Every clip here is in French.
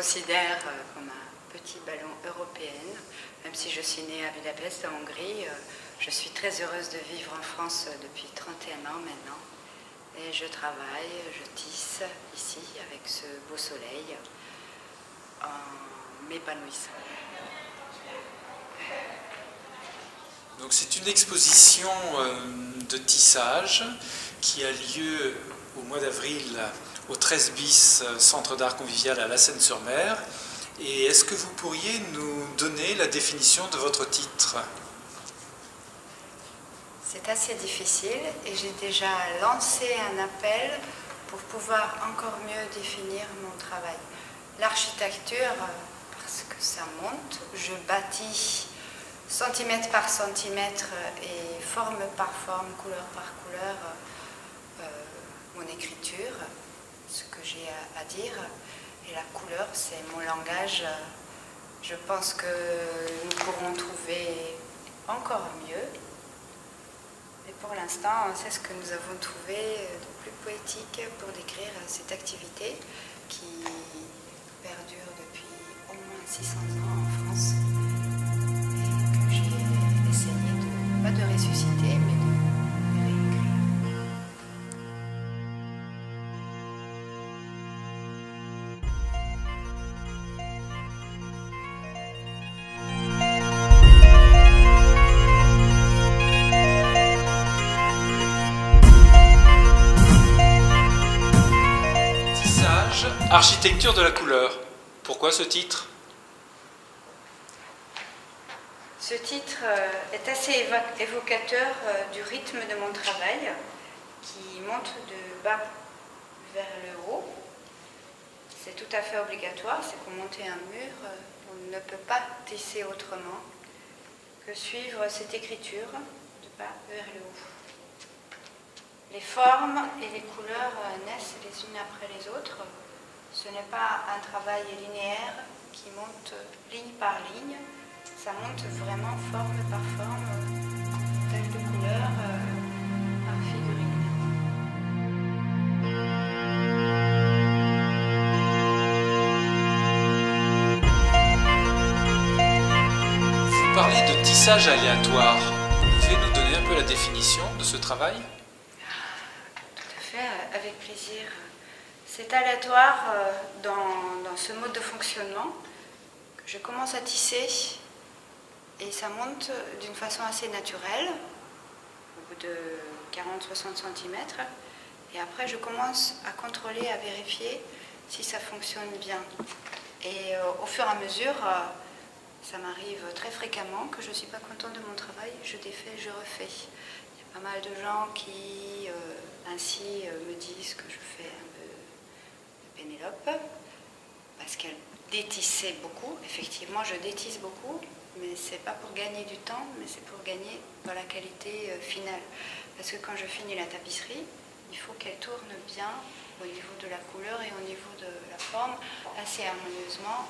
considère comme un petit ballon européen. Même si je suis née à Budapest, en Hongrie, je suis très heureuse de vivre en France depuis 31 ans maintenant. Et je travaille, je tisse ici avec ce beau soleil en m'épanouissant. Donc c'est une exposition de tissage qui a lieu au mois d'avril au 13 bis Centre d'art convivial à La Seyne-sur-Mer. Et est-ce que vous pourriez nous donner la définition de votre titre? C'est assez difficile et j'ai déjà lancé un appel pour pouvoir encore mieux définir mon travail. L'architecture, parce que ça monte, je bâtis centimètre par centimètre et forme par forme, couleur par couleur, mon écriture, ce que j'ai à dire. Et la couleur, c'est mon langage. Je pense que nous pourrons trouver encore mieux. Mais pour l'instant, c'est ce que nous avons trouvé de plus poétique pour décrire cette activité qui perdure depuis au moins 600 ans en France. Pas de ressusciter, mais de réécrire. Tissage, architecture de la couleur. Pourquoi ce titre ? Ce titre est assez évocateur du rythme de mon travail qui monte de bas vers le haut. C'est tout à fait obligatoire, c'est pour monter un mur, on ne peut pas tisser autrement que suivre cette écriture de bas vers le haut. Les formes et les couleurs naissent les unes après les autres. Ce n'est pas un travail linéaire qui monte ligne par ligne. Ça monte vraiment forme par forme, telle de couleur par figurine. Vous parlez de tissage aléatoire. Vous pouvez nous donner un peu la définition de ce travail ? Tout à fait, avec plaisir. C'est aléatoire dans ce mode de fonctionnement que je commence à tisser. Et ça monte d'une façon assez naturelle, au bout de 40-60 cm. Et après, je commence à contrôler, à vérifier si ça fonctionne bien. Et au fur et à mesure, ça m'arrive très fréquemment que je ne suis pas contente de mon travail, je défais, je refais. Il y a pas mal de gens qui, ainsi, me disent que je fais un peu de Pénélope, parce qu'elle détissait beaucoup. Effectivement, je détisse beaucoup. Mais ce n'est pas pour gagner du temps, mais c'est pour gagner dans la qualité finale. Parce que quand je finis la tapisserie, il faut qu'elle tourne bien au niveau de la couleur et au niveau de la forme, assez harmonieusement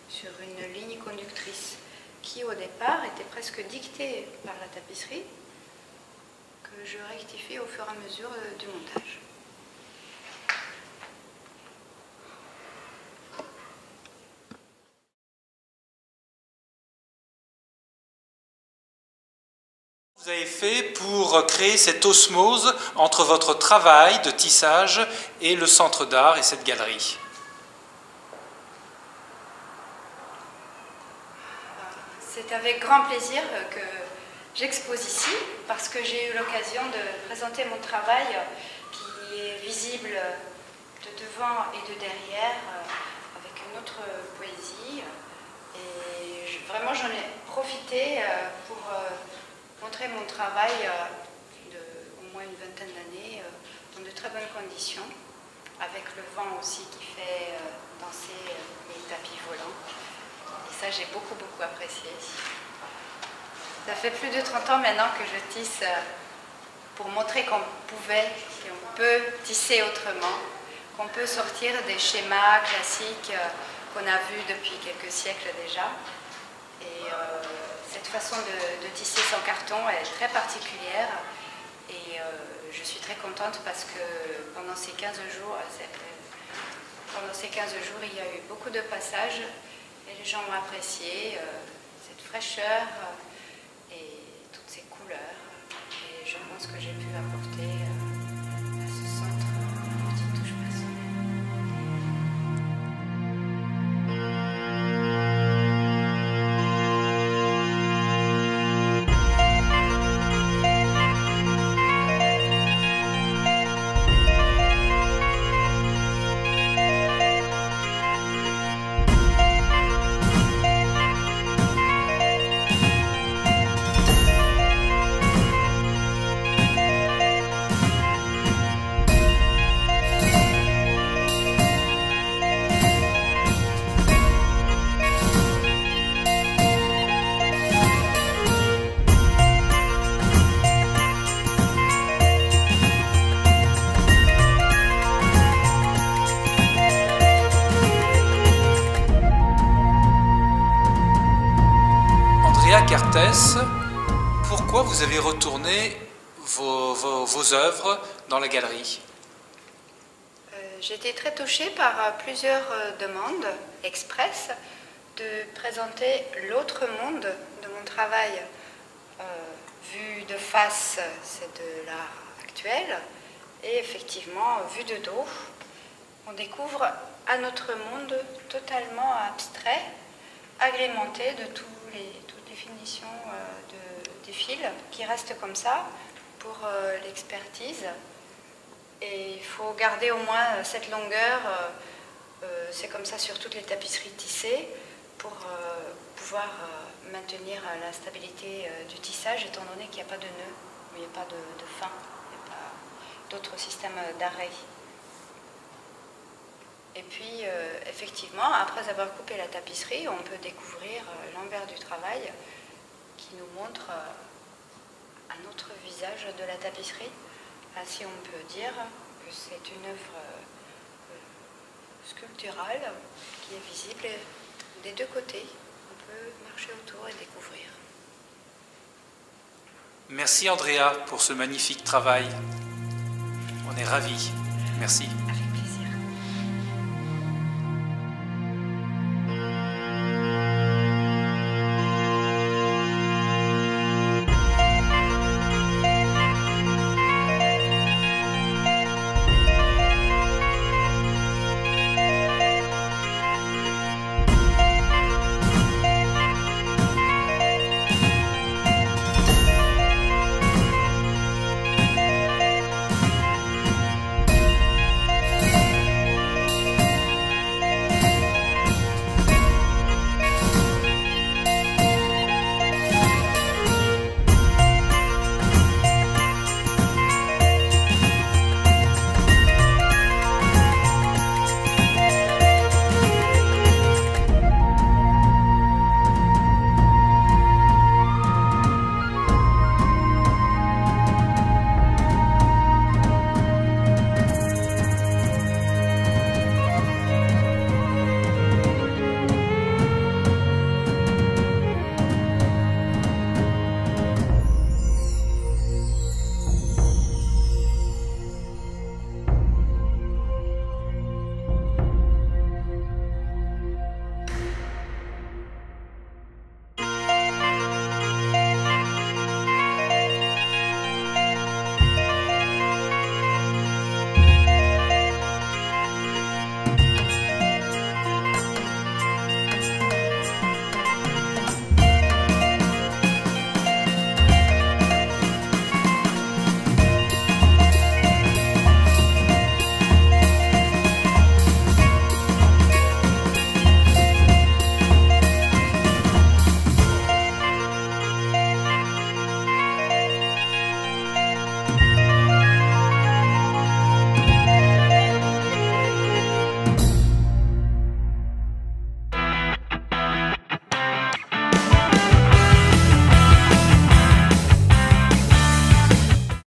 sur une ligne conductrice qui au départ était presque dictée par la tapisserie, que je rectifie au fur et à mesure du montage. Vous avez fait pour créer cette osmose entre votre travail de tissage et le centre d'art et cette galerie? C'est avec grand plaisir que j'expose ici parce que j'ai eu l'occasion de présenter mon travail qui est visible de devant et de derrière avec une autre poésie. Et vraiment j'en ai profité pour montrer mon travail au moins une vingtaine d'années dans de très bonnes conditions, avec le vent aussi qui fait danser les tapis volants. Et ça, j'ai beaucoup apprécié. Ça fait plus de 30 ans maintenant que je tisse pour montrer qu'on pouvait et on peut tisser autrement, qu'on peut sortir des schémas classiques qu'on a vus depuis quelques siècles déjà. Et cette façon de tisser sans carton est très particulière et je suis très contente parce que pendant ces 15 jours, pendant ces 15 jours, il y a eu beaucoup de passages et les gens ont apprécié cette fraîcheur et toutes ces couleurs. Et je pense que j'ai pu apporter à ce centre une petite touche personnelle. Andrea Kertész, pourquoi vous avez retourné vos œuvres dans la galerie? J'ai été très touchée par plusieurs demandes express de présenter l'autre monde de mon travail. Vu de face, c'est de l'art actuel, et effectivement, vu de dos, on découvre un autre monde totalement abstrait, agrémenté de toutes les finitions des fils qui restent comme ça pour l'expertise. Et il faut garder au moins cette longueur, c'est comme ça sur toutes les tapisseries tissées, pour pouvoir maintenir la stabilité du tissage, étant donné qu'il n'y a pas de nœud, il n'y a pas de fin, il n'y a pas d'autre système d'arrêt. Et puis, effectivement, après avoir coupé la tapisserie, on peut découvrir l'envers du travail qui nous montre un autre visage de la tapisserie. Ainsi, on peut dire que c'est une œuvre sculpturale qui est visible des deux côtés. On peut marcher autour et découvrir. Merci Andrea pour ce magnifique travail. On est ravis. Merci.